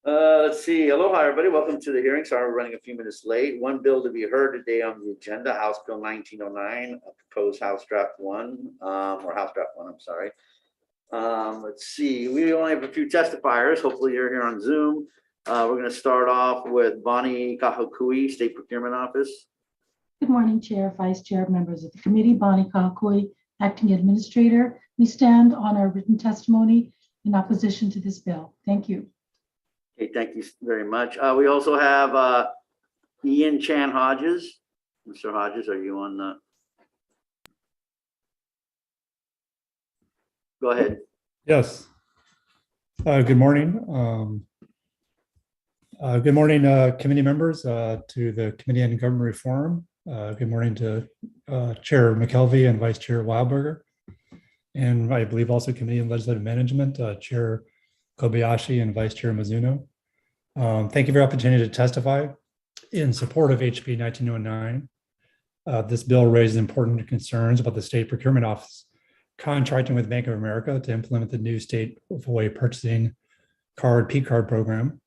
Let's see. Aloha, everybody. Welcome to the hearing. Sorry, we're running a few minutes late. One bill to be heard today on the agenda, House Bill 1909, proposed House Draft 1, or House Draft 1, I'm sorry. Let's see. We only have a few testifiers. Hopefully you're here on Zoom. We're going to start off with Bonnie Kahakui, State Procurement Office. Good morning, Chair, Vice Chair, members of the committee. Bonnie Kahakui, Acting Administrator. We stand on our written testimony in opposition to this bill. Thank you. Okay, thank you very much. We also have Ian Chan Hodges. Mr. Hodges, are you on the? Go ahead. Yes. Good morning. Good morning, committee members, to the Committee on Government Reform. Good morning to Chair McKelvey and Vice Chair Wildberger. And I believe also Committee on Legislative Management, Chair Kobayashi and Vice Chair Mizuno. Thank you for the opportunity to testify in support of HB 1909. This bill raises important concerns about the State Procurement Office contracting with Bank of America to implement the new state of Hawaii purchasing card, P-card program.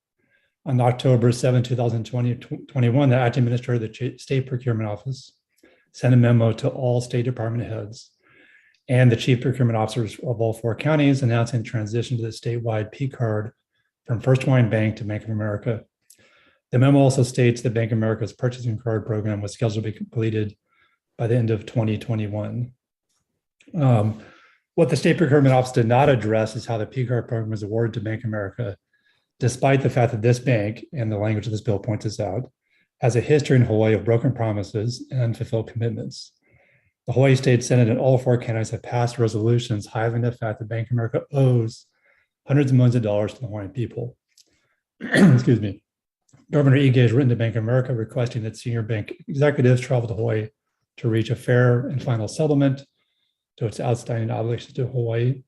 On October 7, 2021, the acting administrator of the State Procurement Office sent a memo to all state department heads and the chief procurement officers of all 4 counties announcing transition to the statewide P-card from First Hawaiian Bank to Bank of America. The memo also states that Bank of America's purchasing card program was scheduled to be completed by the end of 2021. What the State Procurement Office did not address is how the P-card program was awarded to Bank of America, despite the fact that this bank, and the language of this bill points this out, has a history in Hawaii of broken promises and unfulfilled commitments. The Hawaii State Senate and all 4 counties have passed resolutions highlighting the fact that Bank of America owes hundreds of millions of dollars to the Hawaiian people. Excuse me. Governor Ige has written to Bank of America requesting that senior bank executives travel to Hawaii to reach a fair and final settlement to its outstanding obligations to Hawaii.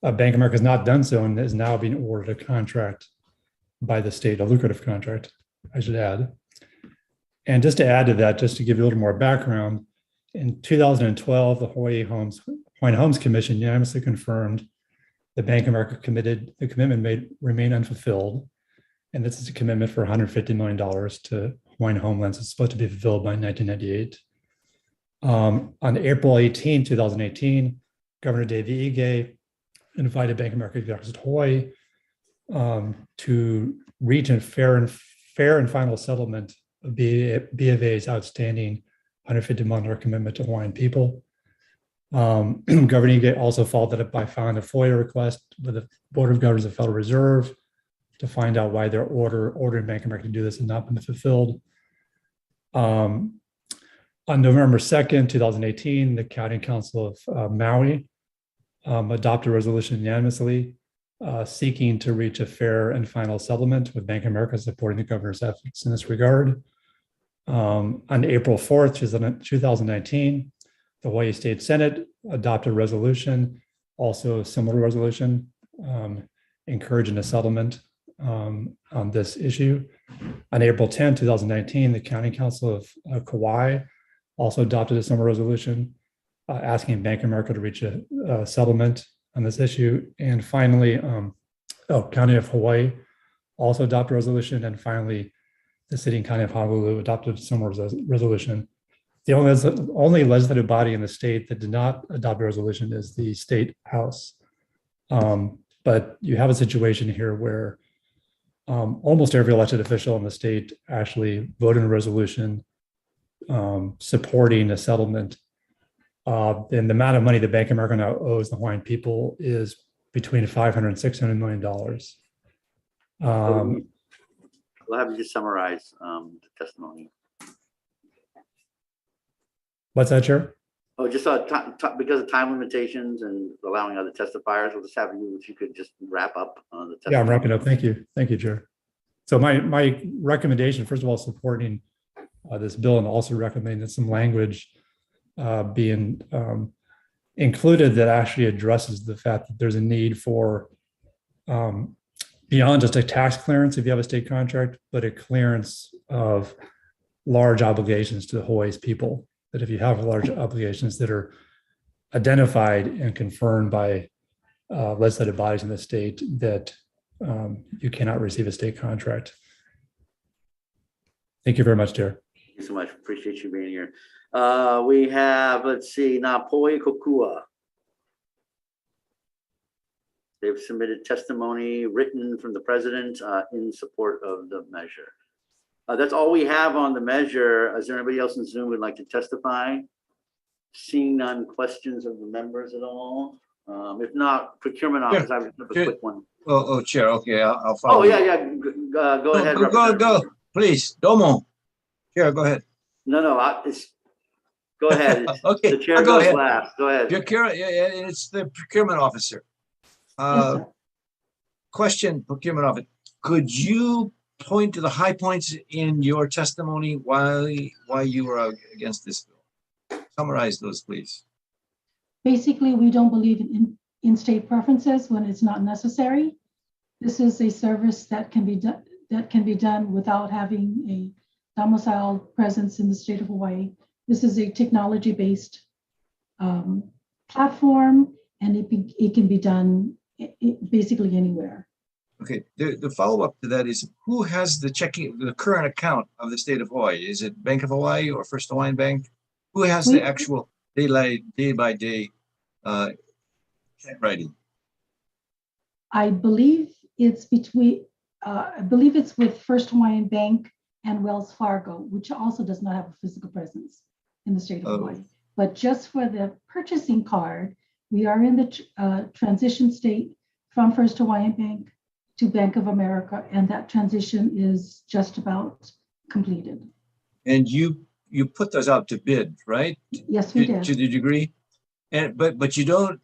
Bank of America has not done so and is now being awarded a contract by the state, a lucrative contract, I should add. And just to add to that, just to give you a little more background, in 2012, the Hawaiian Homes Commission unanimously confirmed the Bank of America the commitment made remain unfulfilled. And this is a commitment for $150 million to Hawaiian homelands. It's supposed to be fulfilled by 1998. On April 18, 2018, Governor David Ige invited Bank of America executives to Hawaii to reach a fair and final settlement of B of A's outstanding $150 million commitment to Hawaiian people. Governor Ige also followed that up by filing a FOIA request with the Board of Governors of the Federal Reserve to find out why their ordering Bank of America to do this had not been fulfilled. On November 2nd, 2018, the County Council of Maui adopted a resolution unanimously seeking to reach a fair and final settlement with Bank of America supporting the governor's efforts in this regard. On April 4th, 2019, the Hawaii State Senate adopted a resolution, also a similar resolution, encouraging a settlement on this issue. On April 10, 2019, the County Council of Kauai also adopted a similar resolution asking Bank of America to reach a settlement on this issue. And finally, County of Hawaii also adopted a resolution. And finally, the City and County of Honolulu adopted a similar resolution. The only legislative body in the state that did not adopt a resolution is the State House. But you have a situation here where almost every elected official in the state actually voted in a resolution supporting a settlement. And the amount of money the Bank of America now owes the Hawaiian people is between $500 and $600 million. We'll have you just summarize the testimony. What's that, Chair? Oh, just because of time limitations and allowing other testifiers, we'll just have you, if you could just wrap up on the testimony. Yeah, I'm wrapping up. Thank you. Thank you, Chair. So my recommendation, first of all, supporting this bill, and also recommending that some language being included that actually addresses the fact that there's a need for beyond just a tax clearance if you have a state contract, but a clearance of large obligations to Hawaii's people. That if you have large obligations that are identified and confirmed by legislative bodies in the state, that you cannot receive a state contract. Thank you very much, Chair. Thank you so much. Appreciate you being here. We have, let's see, Napoi Kokua. They've submitted testimony written from the president in support of the measure. That's all we have on the measure. Is there anybody else in Zoom who would like to testify? Seeing none, questions of the members at all? If not, procurement office, I have a quick one. Oh, Chair, okay, I'll follow. Oh, yeah. Go ahead. Go, please, Domo. Chair, go ahead. No, go ahead. Okay, The chair I'll go goes ahead. last. Go ahead. It's the procurement officer. Yes, sir. Question, procurement officer. Could you point to the high points in your testimony why you were against this bill? Summarize those, please. Basically, we don't believe in-state preferences when it's not necessary. This is a service that can be done without having a domiciled presence in the state of Hawaii. This is a technology-based platform, and it can be done basically anywhere. Okay, the follow-up to that is, who has the current account of the state of Hawaii? Is it Bank of Hawaii or First Hawaiian Bank? Who has the actual day-by-day check writing? I believe it's with First Hawaiian Bank and Wells Fargo, which also does not have a physical presence in the state of Hawaii. But just for the purchasing card, we are in the transition state from First Hawaiian Bank to Bank of America, and that transition is just about completed. And you put those out to bid, right? Yes, we did. To the degree, but you don't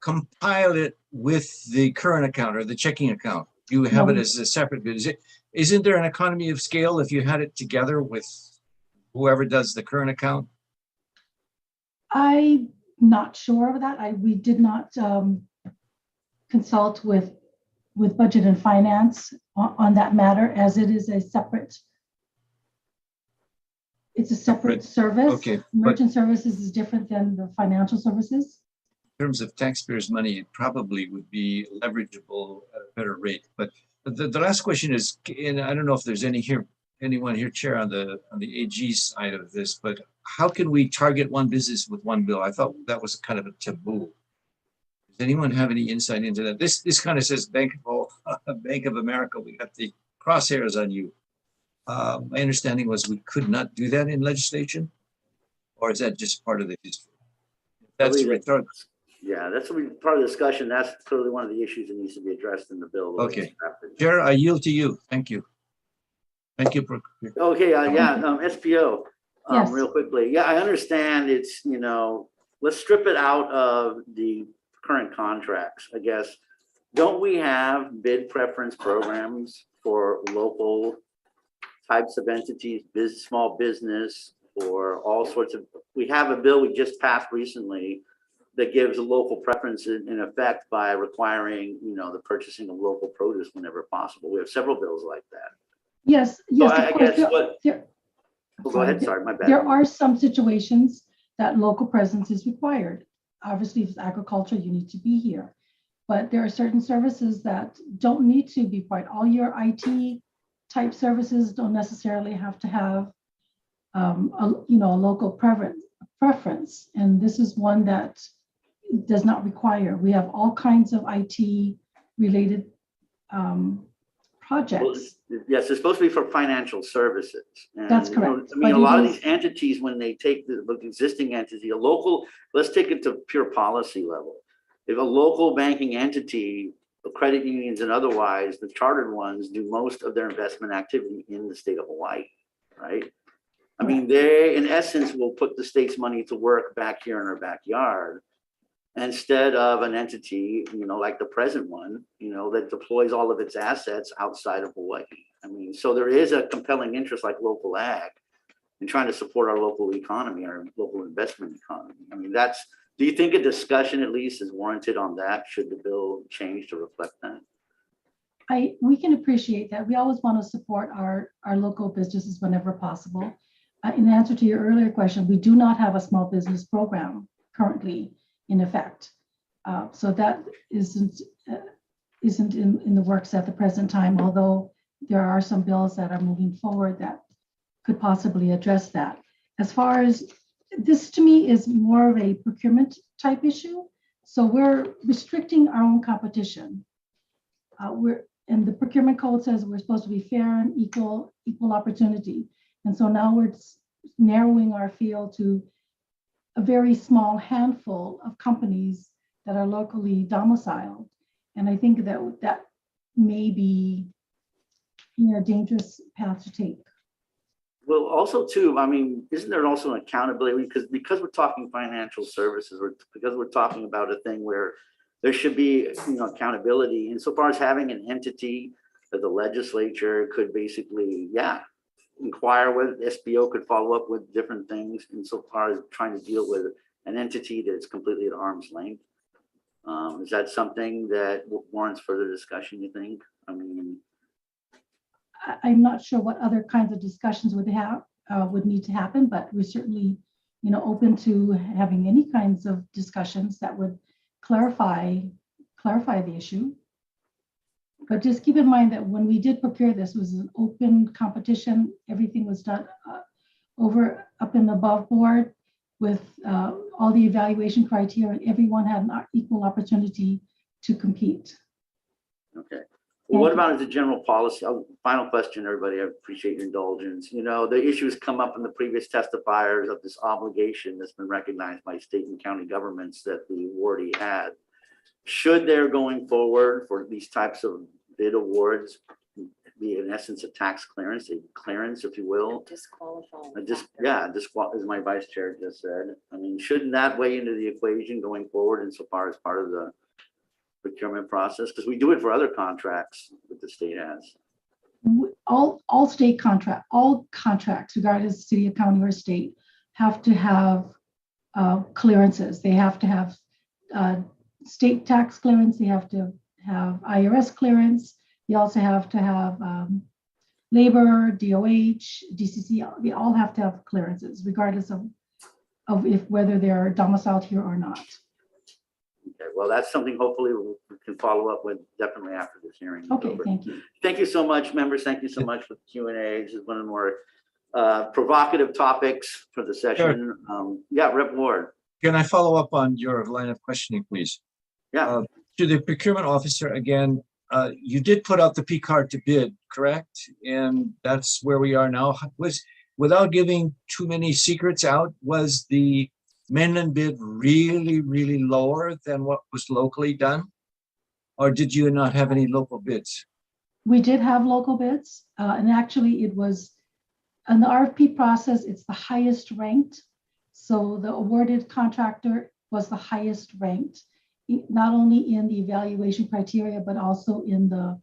compile it with the current account or the checking account. You have it as a separate bid. Isn't there an economy of scale if you had it together with whoever does the current account? I'm not sure of that. We did not consult with budget and finance on that matter, as it is a separate. It's a separate service. Okay, Merchant services is different than the financial services. In terms of taxpayers' money, it probably would be leverageable at a better rate. But the last question is, and I don't know if there's anyone here, Chair, on the AG side of this, but how can we target one business with one bill? I thought that was kind of a taboo. Does anyone have any insight into that? This kind of says Bank of America. We got the crosshairs on you. My understanding was we could not do that in legislation, or is that just part of the history? That's rhetorical. Yeah, that's part of the discussion. That's clearly one of the issues that needs to be addressed in the bill. Okay, Chair, I yield to you. Thank you. Thank you. Okay, SPO, Yes. real quickly. Yeah, I understand it's, let's strip it out of the current contracts, I guess. Don't we have bid preference programs for local types of entities, small business, or all sorts of, we have a bill we just passed recently that gives a local preference in effect by requiring, the purchasing of local produce whenever possible. We have several bills like that. Yes, So of I course. guess go ahead, sorry, my bad. There are some situations that local presence is required. Obviously, if it's agriculture, you need to be here. But there are certain services that don't need to be quite. All your IT type services don't necessarily have to have a local preference. And this is one that does not require. We have all kinds of IT related projects. Well, yes, it's supposed to be for financial services. And, That's correct. a lot of these entities, when they take the existing entity, a local, let's take it to pure policy level. If a local banking entity, credit unions and otherwise, the chartered ones do most of their investment activity in the state of Hawaii, right? I mean, they, in essence, will put the state's money to work back here in our backyard, instead of an entity, like the present one, that deploys all of its assets outside of Hawaii. I mean, so there is a compelling interest like local ag in trying to support our local economy, our local investment economy. I mean, do you think a discussion at least is warranted on that? Should the bill change to reflect that? We can appreciate that. We always want to support our local businesses whenever possible. In answer to your earlier question, we do not have a small business program currently in effect. So that is isn't in the works at the present time, although there are some bills that are moving forward that could possibly address that. As far as this, to me, is more of a procurement type issue. So we're restricting our own competition. And the procurement code says we're supposed to be fair and equal opportunity. And so now we're narrowing our field to a very small handful of companies that are locally domiciled. And I think that may be a dangerous path to take. Well, also too, I mean, isn't there also an accountability, because we're talking financial services, or because we're talking about a thing where there should be, accountability insofar as having an entity that the legislature could basically, inquire with. SBO could follow up with different things insofar as trying to deal with an entity that's completely at arm's length. Is that something that warrants further discussion, you think? I mean, I'm not sure what other kinds of discussions would need to happen, but we're certainly, open to having any kinds of discussions that would clarify the issue. But just keep in mind that when we did procure this, it was an open competition. Everything was done up and above board with all the evaluation criteria. Everyone had an equal opportunity to compete. okay. Well, what about as a general policy? Final question, everybody. I appreciate your indulgence. The issues come up in the previous testifiers of this obligation that's been recognized by state and county governments that the awardee had. Should there, going forward, for these types of bid awards, be in essence a tax clearance, a clearance, if you will? Disqualifying. As my vice chair just said. I mean, shouldn't that weigh into the equation going forward insofar as part of the procurement process? Because we do it for other contracts that the state has. All contracts, regardless of city, county, or state, have to have clearances. They have to have state tax clearance. They have to have IRS clearance. They also have to have labor, DOH, DCC. They all have to have clearances, regardless of whether they're domiciled here or not. Okay, well, that's something hopefully we can follow up with definitely after this hearing. Okay, thank you. Thank you so much, members. Thank you so much for the Q&A. This is one of the more provocative topics for the session. Sure. Rep. Ward. Can I follow up on your line of questioning, please? Yeah. To the procurement officer again, you did put out the P card to bid, correct? And that's where we are now. Without giving too many secrets out, was the Mainland bid really, really lower than what was locally done? Or did you not have any local bids? We did have local bids, and actually it was an RFP process. It's the highest ranked. So the awarded contractor was the highest ranked, not only in the evaluation criteria, but also in the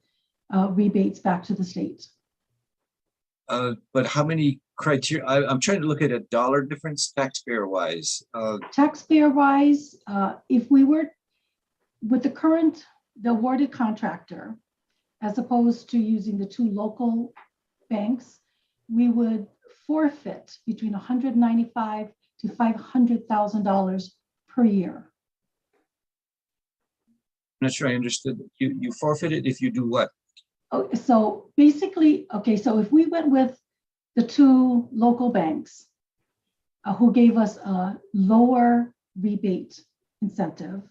rebates back to the state. But how many criteria? I'm trying to look at a dollar difference taxpayer wise. Taxpayer wise, if we were with the awarded contractor, as opposed to using the two local banks, we would forfeit between $195,000 to $500,000 per year. I'm not sure I understood. You forfeit it if you do what? Oh, so basically, okay, so if we went with the two local banks who gave us a lower rebate incentive,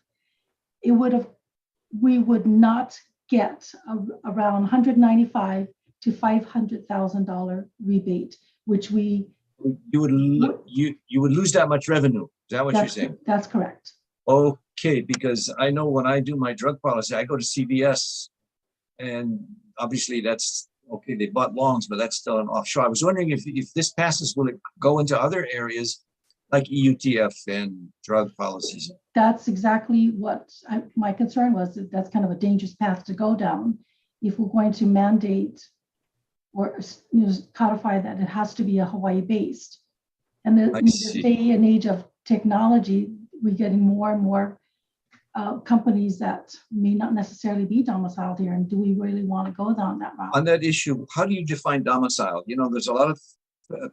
we would not get around $195,000 to $500,000 rebate, which you would lose that much revenue. Is that what you're saying? That's correct. Okay, because I know when I do my drug policy, I go to CVS, and obviously that's okay. They bought longs, but that's still an offshore. I was wondering if this passes, will it go into other areas like EUTF and drug policies? That's exactly what my concern was. That's kind of a dangerous path to go down if we're going to mandate or codify that it has to be a Hawaii based. And in this day and age of technology, we're getting more and more companies that may not necessarily be domiciled here. And do we really want to go down that route? On that issue, how do you define domicile? There's a lot of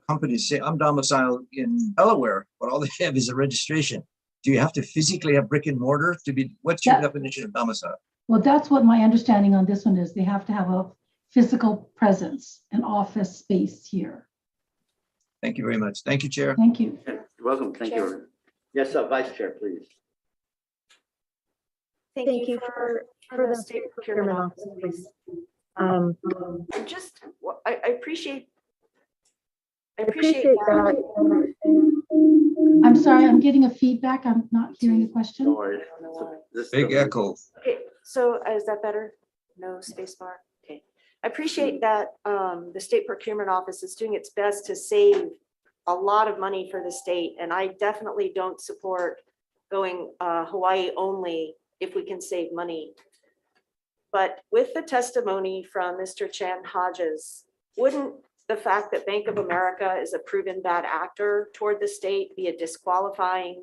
companies say, I'm domiciled in Delaware, but all they have is a registration. Do you have to physically have brick and mortar to be, what's your definition of domicile? Well, that's what my understanding on this one is. They have to have a physical presence, an office space here. Thank you very much. Thank you, Chair. Thank you. You're welcome. Thank you. Yes, Vice Chair, please. Thank you for the state procurement office, please. And just, I appreciate that. I'm sorry, I'm getting a feedback. I'm not hearing the Don't question. worry. Big echo. Okay, so is that better? No space bar? Okay. I appreciate that the state procurement office is doing its best to save a lot of money for the state. And I definitely don't support going Hawaii only if we can save money. But with the testimony from Mr. Chan Hodges, wouldn't the fact that Bank of America is a proven bad actor toward the state be a disqualifying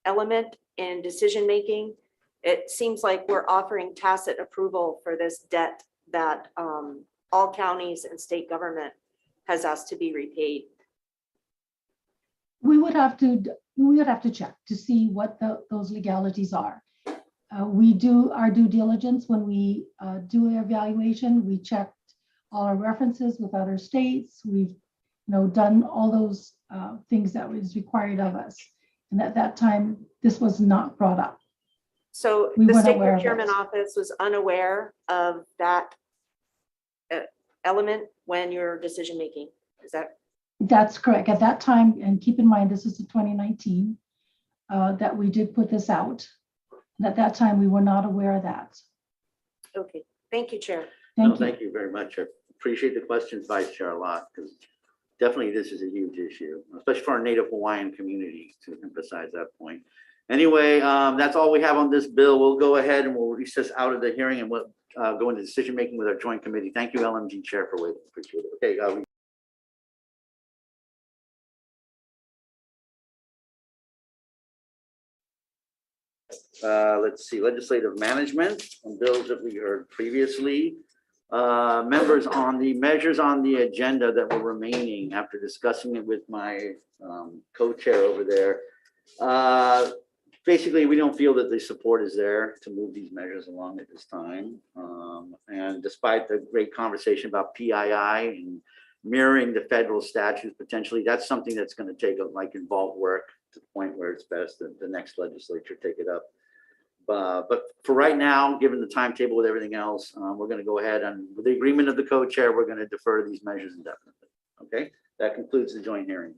element in decision-making? It seems like we're offering tacit approval for this debt that all counties and state government has asked to be repaid. We would have to check to see what those legalities are. We do our due diligence when we do an evaluation. We checked all our references with other states. We've done all those things that was required of us. And at that time, this was not brought up. So We the weren't state aware of procurement it. office was unaware of that element when you're decision making. Is that? That's correct. At that time, and keep in mind, this is the 2019 that we did put this out. And at that time, we were not aware of that. Okay, thank you, Chair. No, Thank you. thank you very much. I appreciate the questions, Vice Chair, a lot, because definitely this is a huge issue, especially for our Native Hawaiian community, to emphasize that point. Anyway, that's all we have on this bill. We'll go ahead and we'll recess out of the hearing and we'll go into decision making with our joint committee. Thank you, LMG Chair, for waiting. Appreciate it. Okay. Let's see, legislative management on bills that we heard previously. Members, on the measures on the agenda that were remaining after discussing it with my co-chair over there. Basically, we don't feel that the support is there to move these measures along at this time. And despite the great conversation about PII and mirroring the federal statutes, potentially, that's something that's going to take involved work to the point where it's best that the next legislature take it up. But for right now, given the timetable with everything else, we're going to go ahead and with the agreement of the co-chair, we're going to defer these measures indefinitely. Okay, that concludes the joint hearing.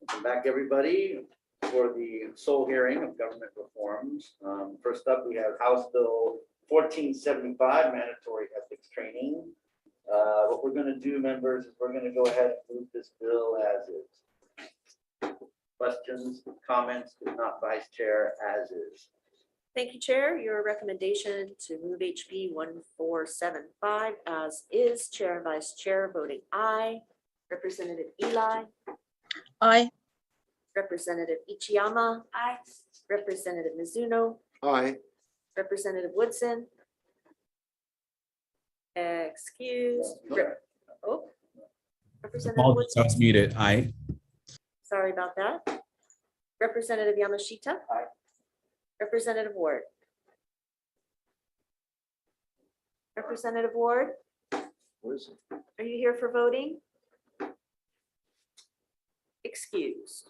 Welcome back, everybody, for the sole hearing of government reforms. First up, we have House Bill 1475, mandatory ethics training. What we're going to do, members, is we're going to go ahead and move this bill as is. Questions, comments? If not, Vice Chair, as is. Thank you, Chair. Your recommendation to move HB 1475 as is. Chair and Vice Chair voting aye. Representative Eli. Aye. Representative Ichiyama. Aye. Representative Mizuno. Aye. Representative Woodson. Excuse. Oh. Representative Apologies, I Woodson. was muted. Aye. Sorry about that. Representative Yamashita. Aye. Representative Ward. Representative Ward, What is it? are you here for voting? Excused.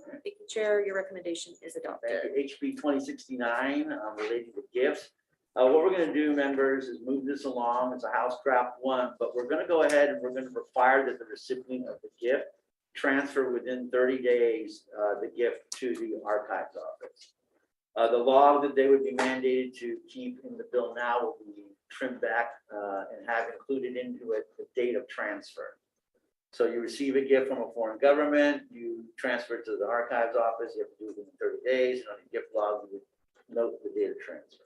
Thank you, Chair. Your recommendation is Thank adopted. you. HB 2069, relating to gifts. What we're going to do, members, is move this along. It's a House Draft 1, but we're going to go ahead and we're going to require that the recipient of the gift transfer within 30 days the gift to the archives office. The law that they would be mandated to keep in the bill now will be trimmed back and have included into it the date of transfer. So you receive a gift from a foreign government, you transfer it to the archives office, you have to do it within 30 days, and on your gift log, you would note the date of transfer.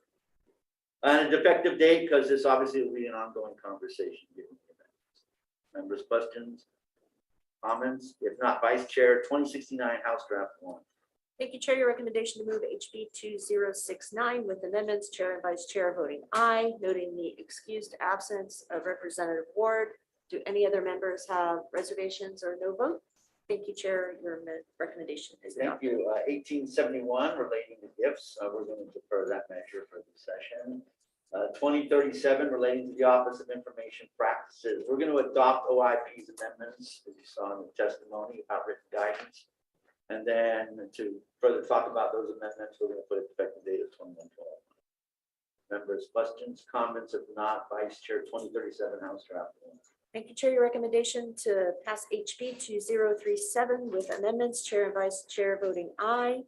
And a defective date, because this obviously will be an ongoing conversation. Given the events. Members, questions, comments? If not, Vice Chair, 2069, House Draft 1. Thank you, Chair. Your recommendation to move HB 2069 with amendments, Chair and Vice Chair voting aye, noting the excused absence of Representative Ward. Do any other members have reservations or no vote? Thank you, Chair. Your recommendation is Thank adopted. you. 1871, relating to gifts. We're going to defer that measure for this session. 2037, relating to the Office of Information Practices. We're going to adopt OIP's amendments, as you saw in the testimony about written guidance. And then to further talk about those amendments, we're going to put an effective date of 21/12. Members, questions, comments? If not, Vice Chair, 2037, House Draft 1. Thank you, Chair. Your recommendation to pass HB 2037 with amendments, Chair and Vice Chair voting aye,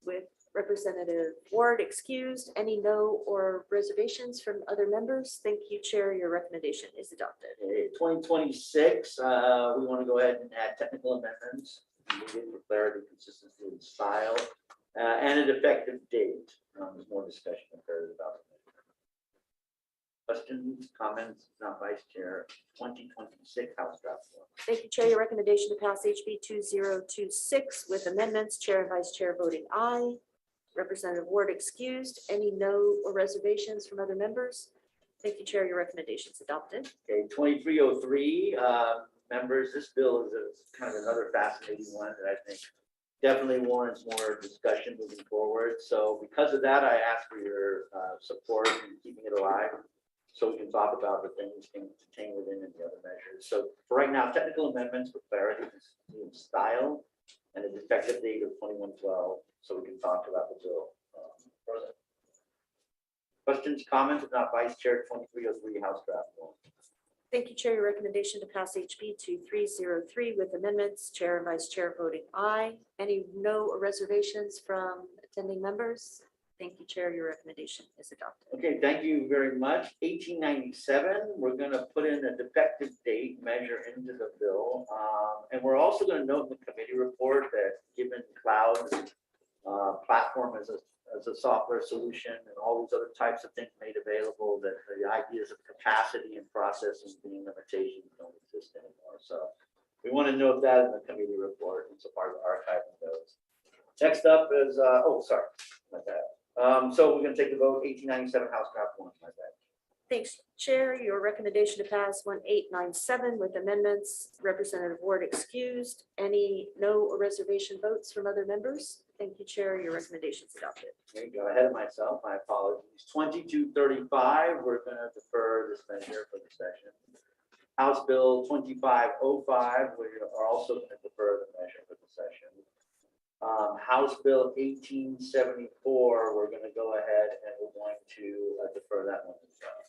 with Representative Ward excused. Any no or reservations from other members? Thank you, Chair. Your recommendation is adopted. 2026, we want to go ahead and add technical amendments needed for clarity, consistency, and style, and an effective date. There's more discussion occurred about it. Questions, comments? Not Vice Chair. 2026 House Draft 1. Thank you, Chair. Your recommendation to pass HB 2026 with amendments, Chair and Vice Chair voting aye. Representative Ward excused. Any no or reservations from other members? Thank you, Chair. Your recommendation is adopted. Okay, 2303, members, this bill is kind of another fascinating one that I think definitely warrants more discussion moving forward. So because of that, I ask for your support in keeping it alive, so we can talk about the things contained within and the other measures. So for right now, technical amendments for clarity and style, and a effective date of 21/12, so we can talk about the bill further. Questions, comments? If not, Vice Chair, 2303, House Draft 1. Thank you, Chair. Your recommendation to pass HB 2303 with amendments, Chair and Vice Chair voting aye. Any no or reservations from attending members? Thank you, Chair. Your recommendation is adopted. Okay, thank you very much. 1897, we're going to put in a defective date measure into the bill. And we're also going to note in the committee report that given cloud platform as a software solution and all these other types of things made available, that the ideas of capacity and processing being limitations don't exist anymore. So we want to note that in the committee report. It's a part of the archiving those. Next up is, my bad. So we're going to take the vote, 1897 House Draft 1. My bad. Thanks, Chair. Your recommendation to pass 1897 with amendments, Representative Ward excused. Any no or reservation votes from other members? Thank you, Chair. Your recommendation is adopted. There you go, ahead of myself, my apologies. 2235, we're going to defer this measure for the session. House Bill 2505, we are also going to defer the measure for the session. House Bill 1874, we're going to go ahead and we're going to defer that one as well.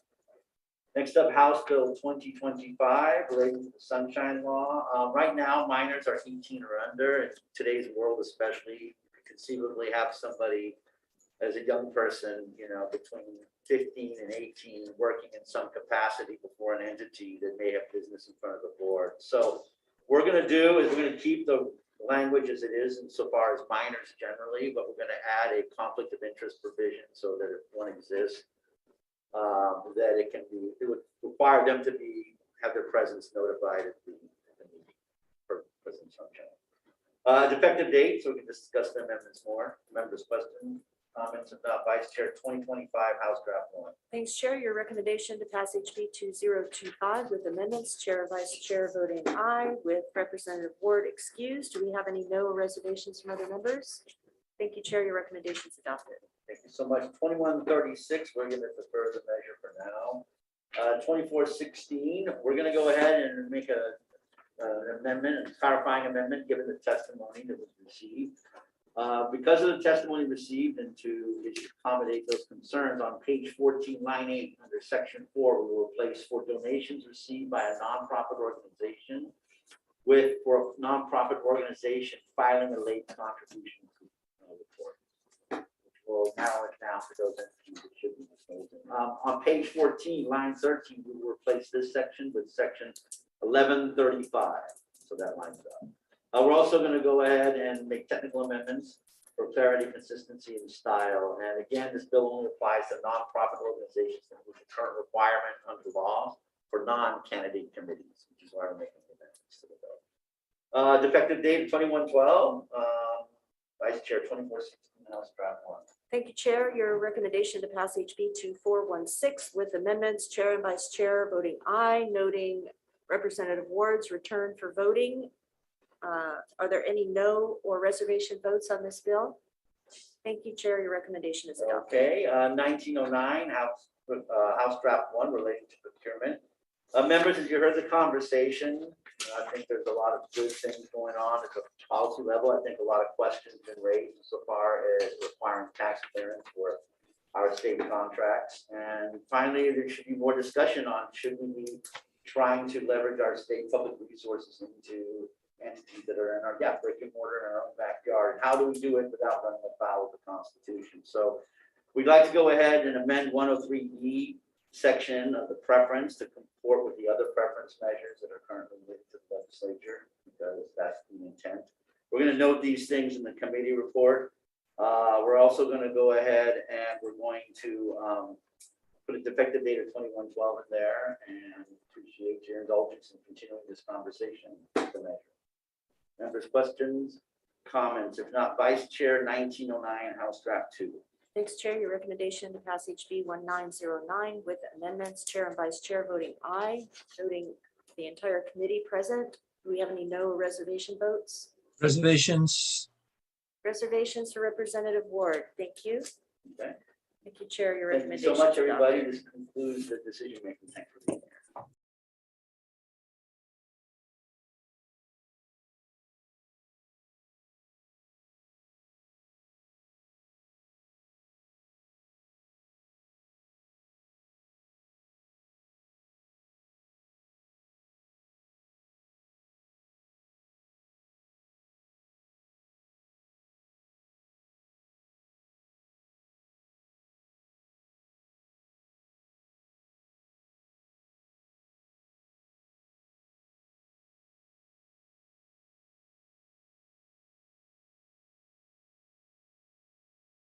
Next up, House Bill 2025, relating to the Sunshine Law. Right now, minors are 18 or under. In today's world, especially, you could conceivably have somebody as a young person, between 15 and 18, working in some capacity before an entity that may have business in front of the board. So what we're going to do is we're going to keep the language as it is insofar as minors generally, but we're going to add a conflict of interest provision so that if one exists, that it would require them to have their presence notified at the meeting for President Sunshine. Defective date, so we can discuss the amendments more. Members' questions, comments about Vice Chair 2025 House Draft 1. Thanks, Chair. Your recommendation to pass HB 2025 with amendments, Chair and Vice Chair voting aye, with Representative Ward excused. Do we have any no reservations from other members? Thank you, Chair. Your recommendation is adopted. Thank you so much. 2136, we're going to defer the measure for now. 2416, we're going to go ahead and make an amendment, a clarifying amendment, given the testimony that was received. Because of the testimony received and to accommodate those concerns, on page 14, line 8, under section 4, we will replace for donations received by a nonprofit organization with for a nonprofit organization filing a late contribution report, which will narrow it down to those entities that should be disclosed. On page 14, line 13, we will replace this section with section 1135. So that lines up. We're also going to go ahead and make technical amendments for clarity, consistency, and style. And again, this bill only applies to nonprofit organizations that meet the current requirement under law for non-candidate committees, which is why we're making the amendments to the bill. Defective date 21/12. Vice Chair 2416, House Draft 1. Thank you, Chair. Your recommendation to pass HB 2416 with amendments, Chair and Vice Chair voting aye, noting Representative Ward's return for voting. Are there any no or reservation votes on this bill? Thank you, Chair. Your recommendation is adopted. Okay, 1909, House Draft 1 relating to procurement. Members, as you heard the conversation, I think there's a lot of good things going on at the policy level. I think a lot of questions have been raised so far as requiring tax clearance for our state contracts. And finally, there should be more discussion on should we be trying to leverage our state public resources into entities that are in our brick and mortar in our own backyard. And how do we do it without running afoul of the Constitution? So we'd like to go ahead and amend 103E section of the preference to comport with the other preference measures that are currently linked to the legislature, because that's the intent. We're going to note these things in the committee report. We're also going to go ahead and we're going to put a defective date of 21/12 in there, and appreciate your indulgence in continuing this conversation with the measure. Members, questions, comments? If not, Vice Chair 1909, House Draft 2. Thanks, Chair. Your recommendation to pass HB 1909 with amendments, Chair and Vice Chair voting aye, noting the entire committee present. Do we have any no reservation votes? Reservations? Reservations for Representative Ward. Thank you. Okay. Thank you, Chair. Your Thank you recommendation. so much, is adopted. everybody. This concludes the decision making. Thanks for being here.